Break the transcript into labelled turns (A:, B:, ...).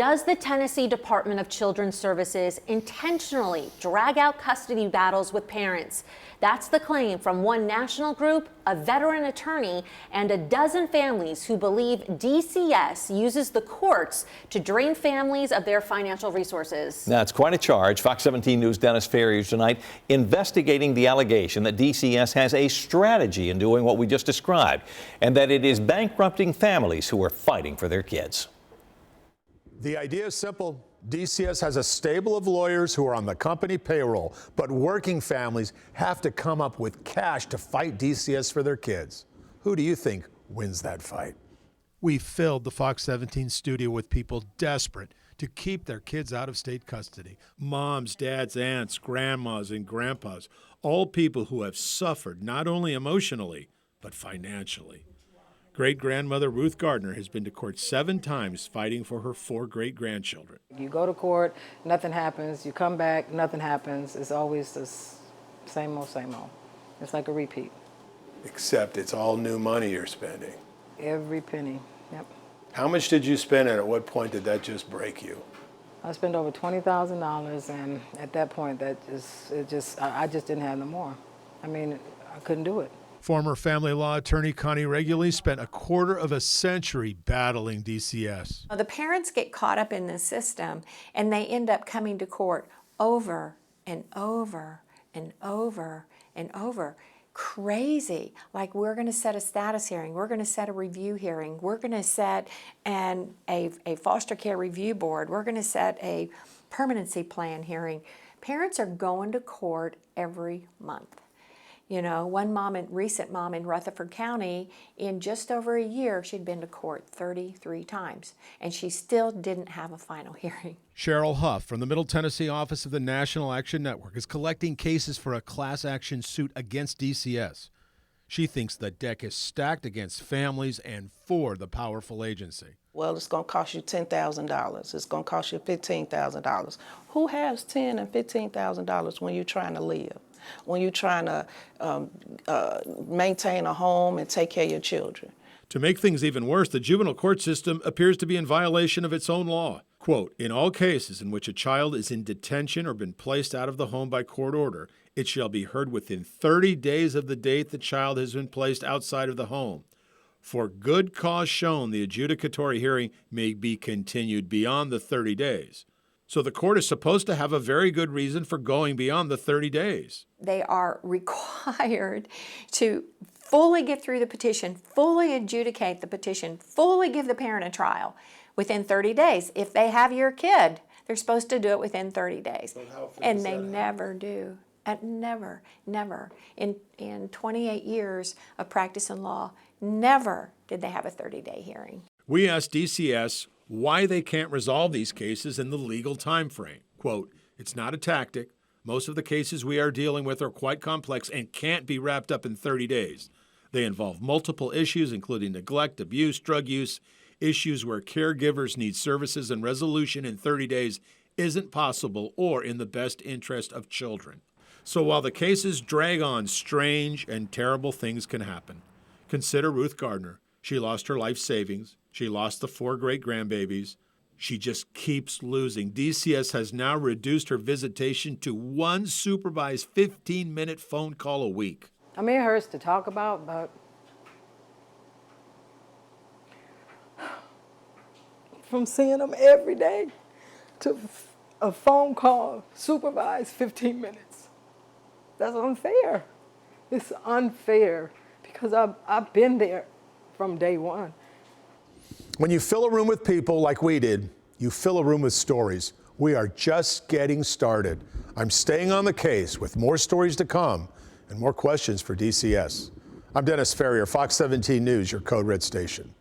A: Does the Tennessee Department of Children's Services intentionally drag out custody battles with parents? That's the claim from one national group, a veteran attorney, and a dozen families who believe DCS uses the courts to drain families of their financial resources.
B: That's quite a charge. Fox 17 News' Dennis Rerrier tonight investigating the allegation that DCS has a strategy in doing what we just described, and that it is bankrupting families who are fighting for their kids.
C: The idea is simple. DCS has a stable of lawyers who are on the company payroll, but working families have to come up with cash to fight DCS for their kids. Who do you think wins that fight?
D: We filled the Fox 17 studio with people desperate to keep their kids out of state custody. Moms, dads, aunts, grandmas, and grandpas, all people who have suffered not only emotionally, but financially. Great-grandmother Ruth Gardner has been to court 7 times fighting for her 4 great-grandchildren.
E: You go to court, nothing happens. You come back, nothing happens. It's always the same old, same old. It's like a repeat.
C: Except it's all new money you're spending.
E: Every penny, yep.
C: How much did you spend, and at what point did that just break you?
E: I spent over $20,000, and at that point, I just didn't have no more. I mean, I couldn't do it.
D: Former family law attorney Connie Reguli spent a quarter of a century battling DCS.
F: The parents get caught up in this system, and they end up coming to court over and over and over and over. Crazy. Like, we're going to set a status hearing, we're going to set a review hearing, we're going to set a foster care review board, we're going to set a permanency plan hearing. Parents are going to court every month. You know, one recent mom in Rutherford County, in just over a year, she'd been to court 33 times, and she still didn't have a final hearing.
D: Cheryl Huff from the Middle Tennessee office of the National Action Network is collecting cases for a class action suit against DCS. She thinks the deck is stacked against families and for the powerful agency.
G: Well, it's going to cost you $10,000. It's going to cost you $15,000. Who has $10,000 and $15,000 when you're trying to live? When you're trying to maintain a home and take care of your children?
D: To make things even worse, the juvenile court system appears to be in violation of its own law. Quote, in all cases in which a child is in detention or been placed out of the home by court order, it shall be heard within 30 days of the date the child has been placed outside of the home. For good cause shown, the adjudicatory hearing may be continued beyond the 30 days. So the court is supposed to have a very good reason for going beyond the 30 days.
F: They are required to fully get through the petition, fully adjudicate the petition, fully give the parent a trial within 30 days. If they have your kid, they're supposed to do it within 30 days. And they never do. Never. In 28 years of practice in law, never did they have a 30-day hearing.
D: We asked DCS why they can't resolve these cases in the legal time frame. Quote, it's not a tactic. Most of the cases we are dealing with are quite complex and can't be wrapped up in 30 days. They involve multiple issues, including neglect, abuse, drug use, issues where caregivers need services, and resolution in 30 days isn't possible or in the best interest of children. So while the cases drag on, strange and terrible things can happen. Consider Ruth Gardner. She lost her life savings. She lost the 4 great-grandbabies. She just keeps losing. DCS has now reduced her visitation to 1 supervised 15-minute phone call a week.
E: I mean, it hurts to talk about, but from seeing them every day to a phone call supervised 15 minutes, that's unfair. It's unfair because I've been there from day one.
C: When you fill a room with people like we did, you fill a room with stories. We are just getting started. I'm staying on the case with more stories to come and more questions for DCS. I'm Dennis Rerrier, Fox 17 News, your Code Red station.